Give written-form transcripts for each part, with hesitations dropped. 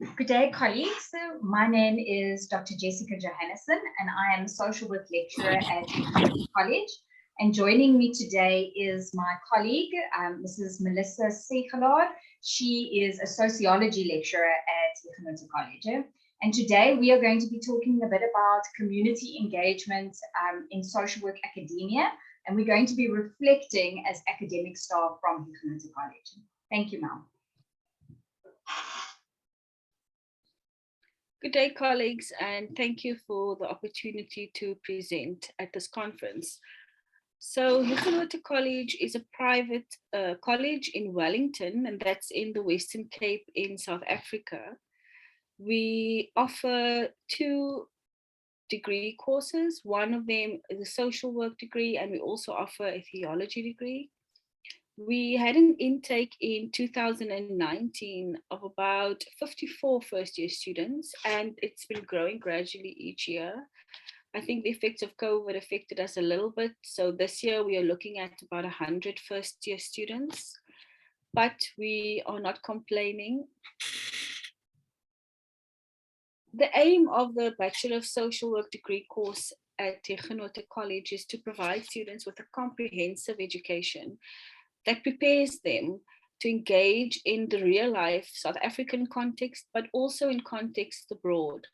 Good day, colleagues. So my name is Dr. Jessica Johannesson, and I am a social work lecturer at Huguenot College. And joining me today is my colleague, Mrs. Melissa Segelard. She is a sociology lecturer at Huguenot College. And today we are going to be talking a bit about community engagement in social work academia, and we're going to be reflecting as academic staff from Huguenot College. Thank you, Mel. Good day, colleagues, and thank you for the opportunity to present at this conference. So Huguenot College is a private college in Wellington, and that's in the Western Cape in South Africa. We offer two degree courses. One of them is a social work degree, and we also offer a theology degree. We had an intake in 2019 of about 54 first year students, and it's been growing gradually each year. I think the effects of COVID affected us a little bit. So this year we are looking at about 100 first year students, but we are not complaining. The aim of the Bachelor of Social Work degree course at Huguenot College is to provide students with a comprehensive education that prepares them to engage in the real life South African context, but also in context abroad.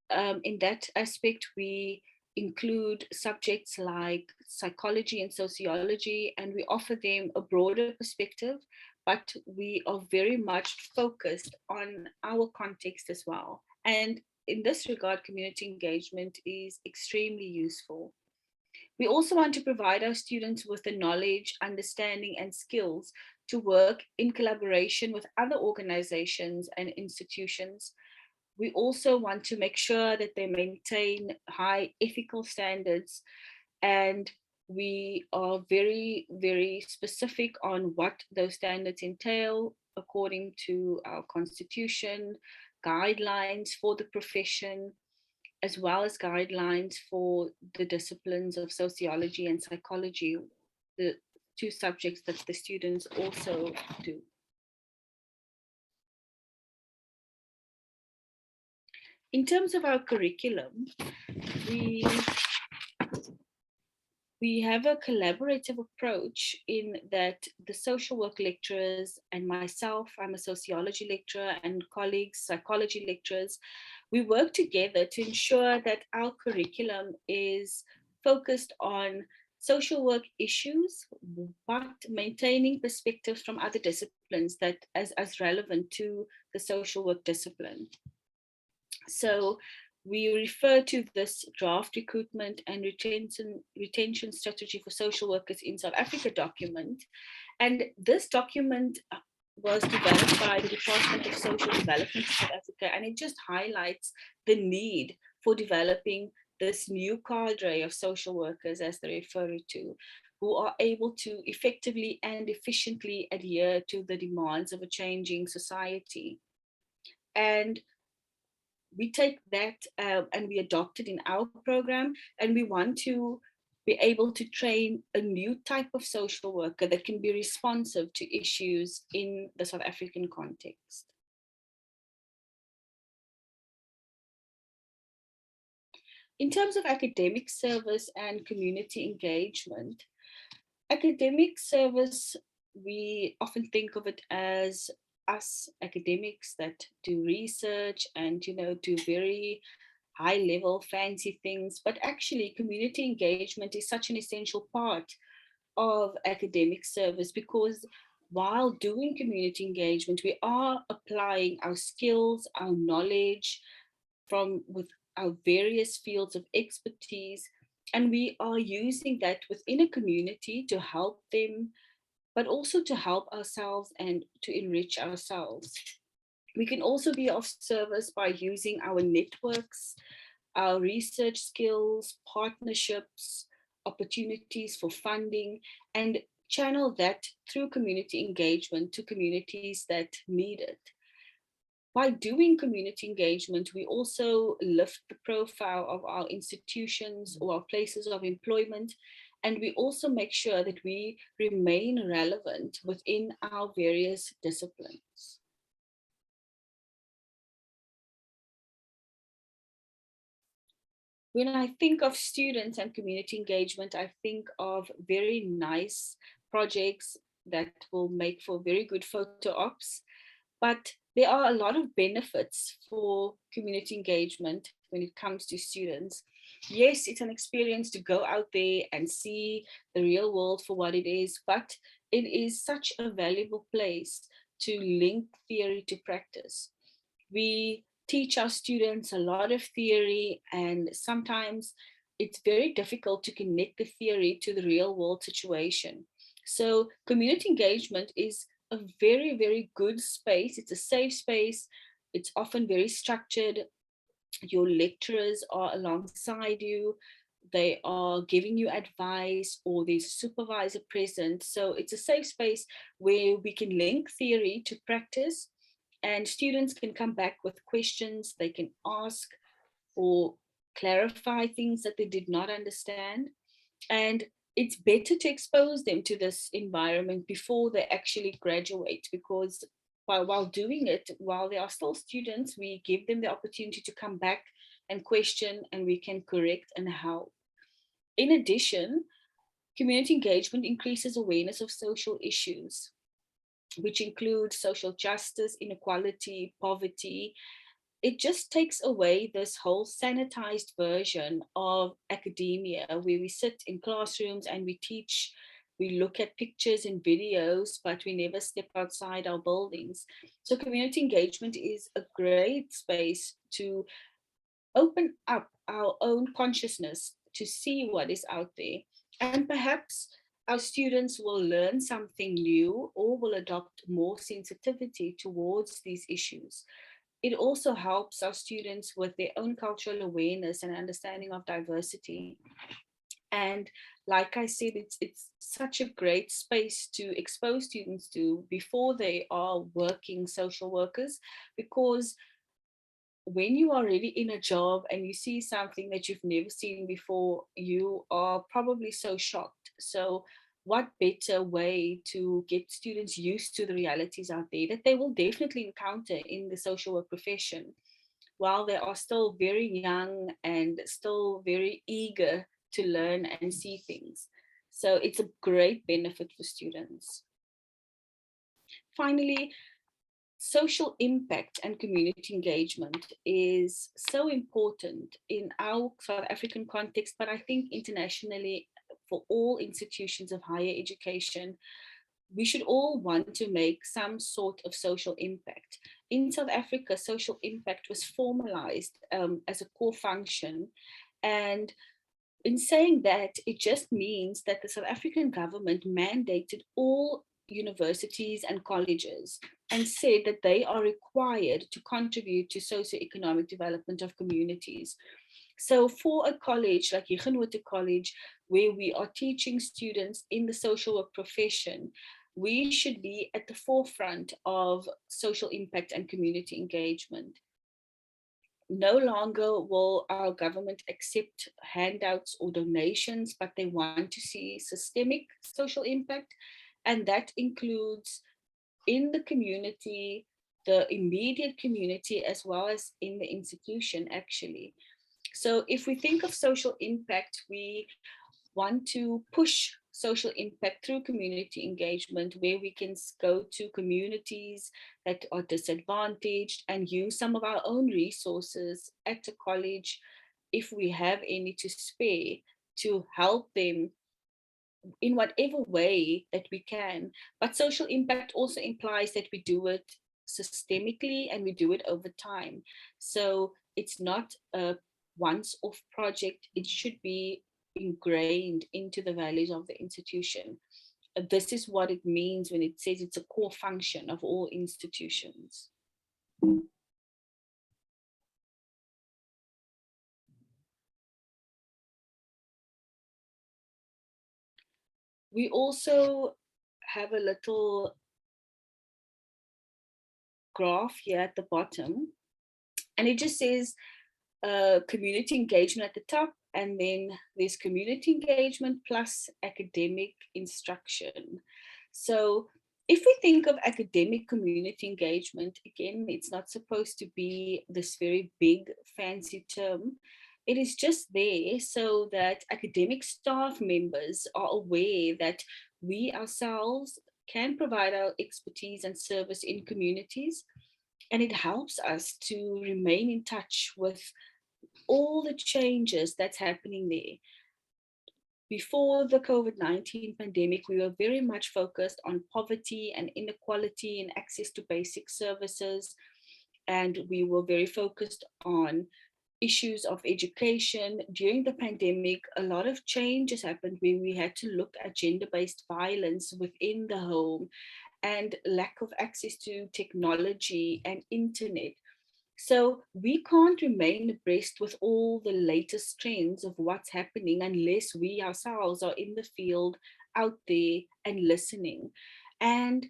In that aspect, we include subjects like psychology and sociology, and we offer them a broader perspective, but we are very much focused on our context as well. And in this regard, community engagement is extremely useful. We also want to provide our students with the knowledge, understanding, and skills to work in collaboration with other organizations and institutions. We also want to make sure that they maintain high ethical standards, and we are very, very specific on what those standards entail according to our constitution, guidelines for the profession, as well as guidelines for the disciplines of sociology and psychology, the two subjects that the students also do. In terms of our curriculum, we have a collaborative approach in that the social work lecturers and myself, I'm a sociology lecturer, and colleagues, psychology lecturers, we work together to ensure that our curriculum is focused on social work issues, but maintaining perspectives from other disciplines that as relevant to the social work discipline. So we refer to this draft recruitment and retention strategy for social workers in South Africa document. And this document was developed by the Department of Social Development of South Africa, and it just highlights the need for developing this new cadre of social workers, as they refer to, who are able to effectively and efficiently adhere to the demands of a changing society. And we take that and we adopt it in our program, and we want to be able to train a new type of social worker that can be responsive to issues in the South African context. In terms of academic service and community engagement, academic service, we often think of it as us academics that do research and do very high level fancy things, but actually community engagement is such an essential part of academic service, because while doing community engagement we are applying our skills, our knowledge from with our various fields of expertise, and we are using that within a community to help them, but also to help ourselves and to enrich ourselves. We can also be of service by using our networks, our research skills, partnerships, opportunities for funding, and channel that through community engagement to communities that need it. By doing community engagement, we also lift the profile of our institutions or our places of employment, and we also make sure that we remain relevant within our various disciplines. When I think of students and community engagement, I think of very nice projects that will make for very good photo ops. But there are a lot of benefits for community engagement when it comes to students. Yes, it's an experience to go out there and see the real world for what it is, but it is such a valuable place to link theory to practice. We teach our students a lot of theory, and sometimes it's very difficult to connect the theory to the real world situation. So community engagement is a very, very good space. It's a safe space. It's often very structured. Your lecturers are alongside you. They are giving you advice, or there's a supervisor present. So it's a safe space where we can link theory to practice, and students can come back with questions. They can ask or clarify things that they did not understand. And it's better to expose them to this environment before they actually graduate, because while doing it, while they are still students, we give them the opportunity to come back and question, and we can correct and help. In addition, community engagement increases awareness of social issues, which include social justice, inequality, poverty. It just takes away this whole sanitized version of academia where we sit in classrooms and we teach, we look at pictures and videos, but we never step outside our buildings. So community engagement is a great space to open up our own consciousness to see what is out there. And perhaps our students will learn something new or will adopt more sensitivity towards these issues. It also helps our students with their own cultural awareness and understanding of diversity. And like I said, it's such a great space to expose students to before they are working social workers, because when you are already in a job and you see something that you've never seen before, you are probably so shocked. So what better way to get students used to the realities out there that they will definitely encounter in the social work profession while they are still very young and still very eager to learn and see things. So it's a great benefit for students. Finally, social impact and community engagement is so important in our South African context, but I think internationally for all institutions of higher education, we should all want to make some sort of social impact. In South Africa, social impact was formalized as a core function. And in saying that, it just means that the South African government mandated all universities and colleges and said that they are required to contribute to socioeconomic development of communities. So for a college like Huguenot College, where we are teaching students in the social work profession, we should be at the forefront of social impact and community engagement. No longer will our government accept handouts or donations, but they want to see systemic social impact. And that includes in the community, the immediate community, as well as in the institution, actually. So if we think of social impact, we want to push social impact through community engagement, where we can go to communities that are disadvantaged and use some of our own resources at the college, if we have any to spare, to help them in whatever way that we can. But social impact also implies that we do it systemically and we do it over time. So it's not a once-off project. It should be ingrained into the values of the institution. This is what it means when it says it's a core function of all institutions. We also have a little graph here at the bottom, and it just says community engagement at the top, and then there's community engagement plus academic instruction. So if we think of academic community engagement, again, it's not supposed to be this very big fancy term. It is just there so that academic staff members are aware that we ourselves can provide our expertise and service in communities. And it helps us to remain in touch with all the changes that's happening there. Before the COVID-19 pandemic, we were very much focused on poverty and inequality and access to basic services. And we were very focused on issues of education. During the pandemic, a lot of changes happened where we had to look at gender-based violence within the home and lack of access to technology and internet. So we can't remain abreast with all the latest trends of what's happening unless we ourselves are in the field, out there and listening. And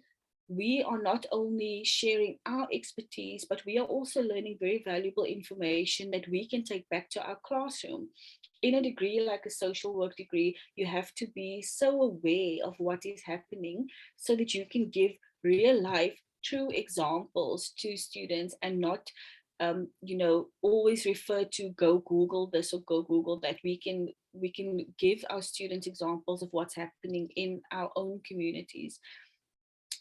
we are not only sharing our expertise, but we are also learning very valuable information that we can take back to our classroom. In a degree like a social work degree, you have to be so aware of what is happening so that you can give real life true examples to students and not always refer to go Google this or go Google that. We can give our students examples of what's happening in our own communities.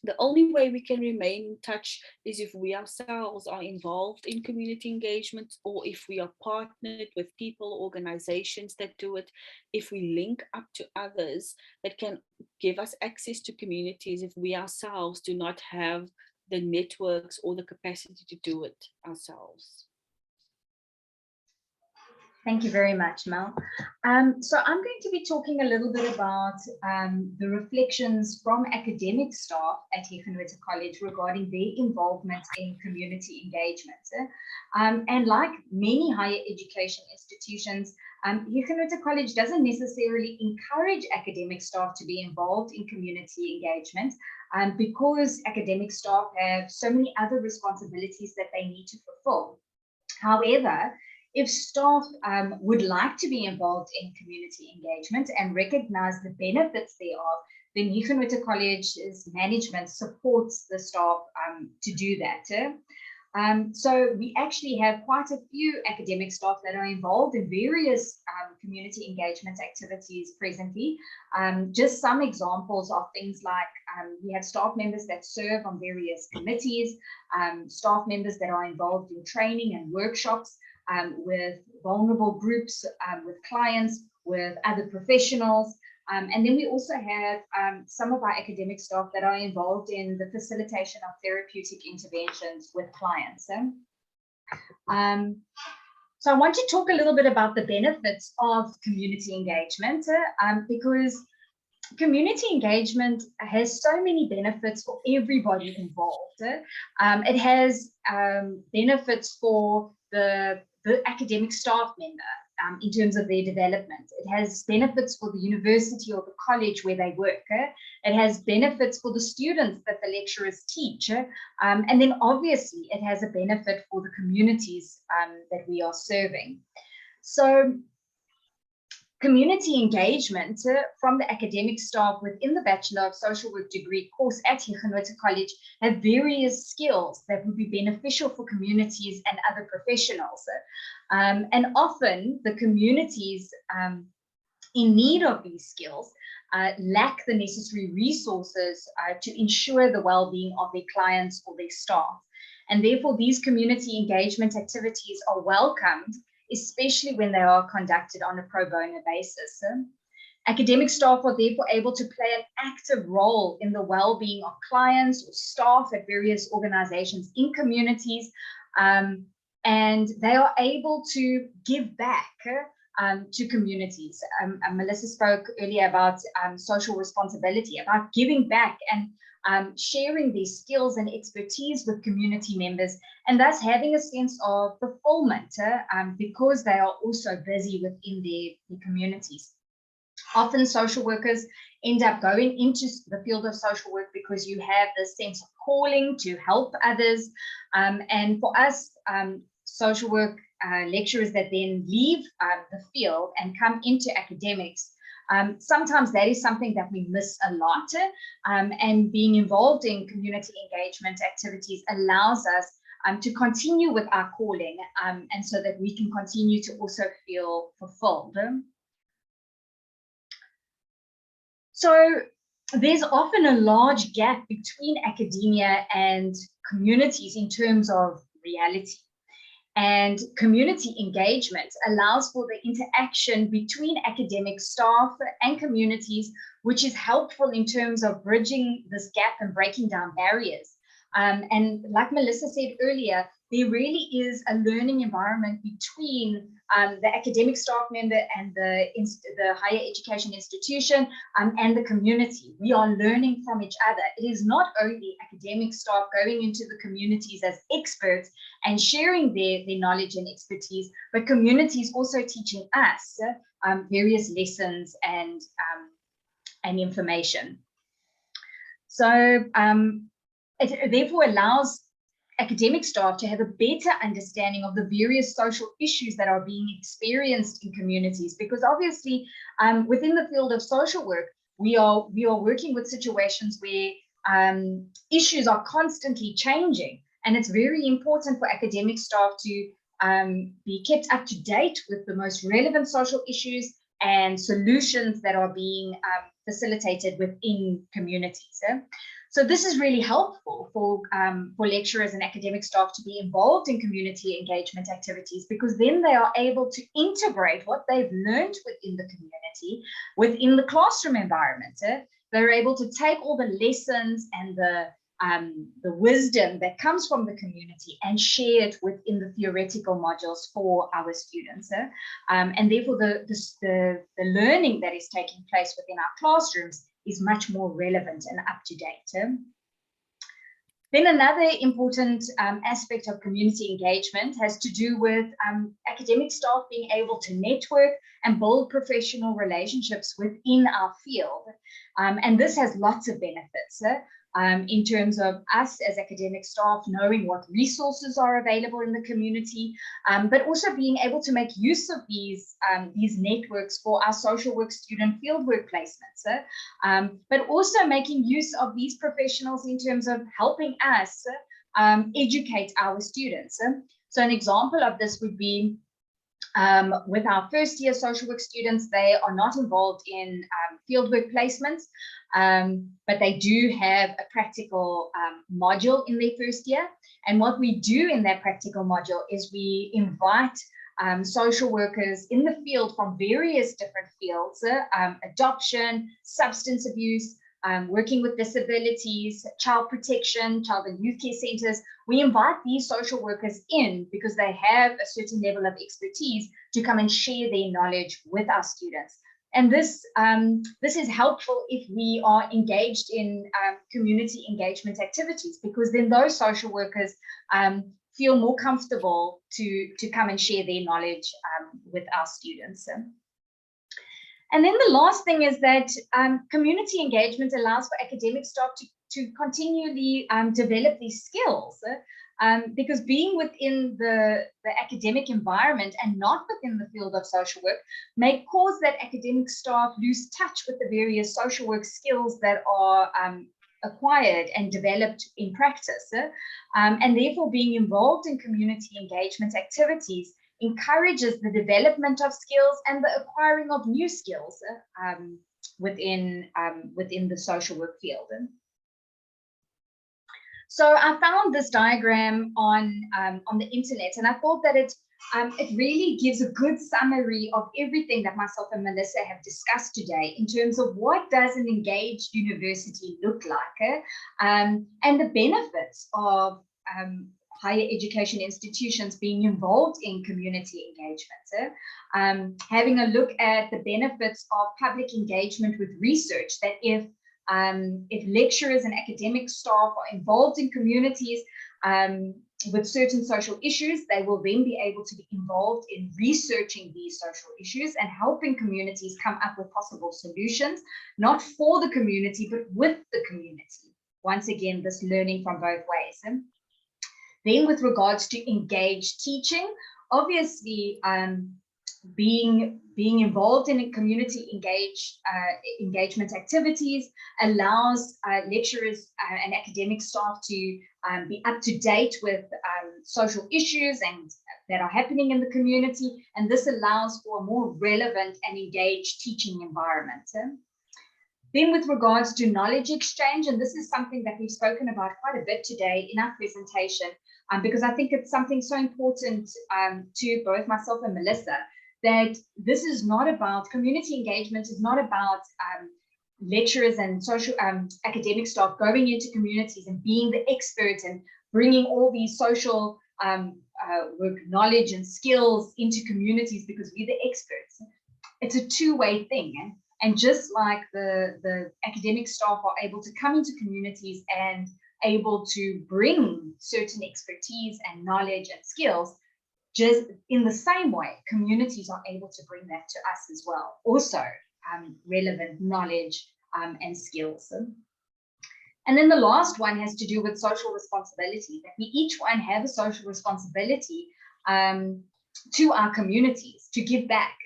The only way we can remain in touch is if we ourselves are involved in community engagement, or if we are partnered with people, organizations that do it, if we link up to others that can give us access to communities if we ourselves do not have the networks or the capacity to do it ourselves. Thank you very much, Mel. So I'm going to be talking a little bit about the reflections from academic staff at Huguenot College regarding their involvement in community engagement. And like many higher education institutions, Huguenot College doesn't necessarily encourage academic staff to be involved in community engagement because academic staff have so many other responsibilities that they need to fulfill. However, if staff would like to be involved in community engagement and recognize the benefits thereof, then Huguenot College's management supports the staff to do that. So we actually have quite a few academic staff that are involved in various community engagement activities presently. Just some examples of things like we have staff members that serve on various committees, staff members that are involved in training and workshops with vulnerable groups, with clients, with other professionals. And then we also have some of our academic staff that are involved in the facilitation of therapeutic interventions with clients. So I want to talk a little bit about the benefits of community engagement because community engagement has so many benefits for everybody involved. It has benefits for the academic staff member in terms of their development. It has benefits for the university or the college where they work. It has benefits for the students that the lecturers teach. And then obviously it has a benefit for the communities that we are serving. So community engagement from the academic staff within the Bachelor of Social Work degree course at Huguenot College have various skills that would be beneficial for communities and other professionals. And often the communities in need of these skills lack the necessary resources to ensure the well-being of their clients or their staff. And therefore these community engagement activities are welcomed, especially when they are conducted on a pro bono basis. Academic staff are therefore able to play an active role in the well-being of clients or staff at various organizations in communities, and they are able to give back to communities. Melissa spoke earlier about social responsibility, about giving back and sharing their skills and expertise with community members, and thus having a sense of fulfillment because they are also busy within their communities. Often social workers end up going into the field of social work because you have this sense of calling to help others. And for us, social work lecturers that then leave the field and come into academics, sometimes that is something that we miss a lot, and being involved in community engagement activities allows us to continue with our calling, and so that we can continue to also feel fulfilled. So there's often a large gap between academia and communities in terms of reality. And community engagement allows for the interaction between academic staff and communities, which is helpful in terms of bridging this gap and breaking down barriers. And like Melissa said earlier, there really is a learning environment between the academic staff member and the higher education institution and the community. We are learning from each other. It is not only academic staff going into the communities as experts and sharing their knowledge and expertise, but communities also teaching us various lessons and information. So it therefore allows academic staff to have a better understanding of the various social issues that are being experienced in communities, because obviously within the field of social work, we are working with situations where issues are constantly changing, and it's very important for academic staff to be kept up to date with the most relevant social issues and solutions that are being facilitated within communities. So this is really helpful for lecturers and academic staff to be involved in community engagement activities, because then they are able to integrate what they've learned within the community, within the classroom environment. They're able to take all the lessons and the wisdom that comes from the community and share it within the theoretical modules for our students. And therefore the learning that is taking place within our classrooms is much more relevant and up to date. Then another important aspect of community engagement has to do with academic staff being able to network and build professional relationships within our field. And this has lots of benefits in terms of us as academic staff knowing what resources are available in the community, but also being able to make use of these networks for our social work student fieldwork placements, but also making use of these professionals in terms of helping us educate our students. So an example of this would be with our first year social work students. They are not involved in fieldwork placements, but they do have a practical module in their first year. And what we do in that practical module is we invite social workers in the field from various different fields, adoption, substance abuse, working with disabilities, child protection, child and youth care centers. We invite these social workers in because they have a certain level of expertise to come and share their knowledge with our students. And this is helpful if we are engaged in community engagement activities, because then those social workers feel more comfortable to come and share their knowledge with our students. And then the last thing is that community engagement allows for academic staff to continually develop these skills, because being within the academic environment and not within the field of social work may cause that academic staff lose touch with the various social work skills that are acquired and developed in practice. And therefore being involved in community engagement activities encourages the development of skills and the acquiring of new skills within the social work field. So I found this diagram on the internet, and I thought that it really gives a good summary of everything that myself and Melissa have discussed today in terms of what does an engaged university look like, and the benefits of higher education institutions being involved in community engagement. Having a look at the benefits of public engagement with research, that if lecturers and academic staff are involved in communities with certain social issues, they will then be able to be involved in researching these social issues and helping communities come up with possible solutions, not for the community, but with the community. Once again, this learning from both ways. Then with regards to engaged teaching, obviously being involved in community engagement activities allows lecturers and academic staff to be up to date with social issues and that are happening in the community, and this allows for a more relevant and engaged teaching environment. Then with regards to knowledge exchange, and this is something that we've spoken about quite a bit today in our presentation, because I think it's something so important to both myself and Melissa, that this is not about, community engagement is not about lecturers and social academic staff going into communities and being the experts and bringing all these social work knowledge and skills into communities because we're the experts. It's a two-way thing. And just like the academic staff are able to come into communities and able to bring certain expertise and knowledge and skills, just in the same way, communities are able to bring that to us as well. Also, relevant knowledge and skills. And then the last one has to do with social responsibility, that we each one have a social responsibility to our communities, to give back.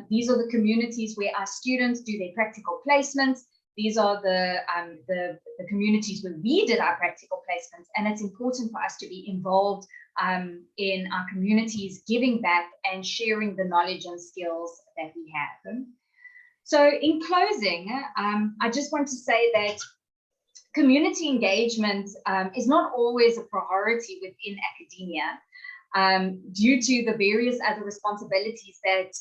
These are the communities where our students do their practical placements. These are the communities where we did our practical placements, and it's important for us to be involved in our communities, giving back and sharing the knowledge and skills that we have. So in closing, I just want to say that community engagement is not always a priority within academia, due to the various other responsibilities that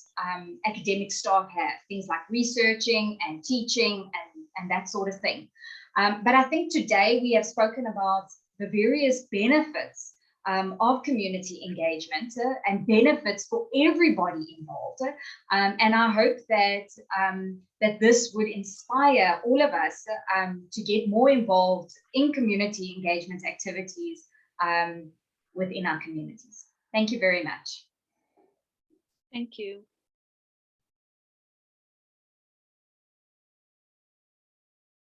academic staff have, things like researching and teaching and that sort of thing. But I think today we have spoken about the various benefits of community engagement and benefits for everybody involved. And I hope that, that this would inspire all of us to get more involved in community engagement activities within our communities. Thank you very much. Thank you.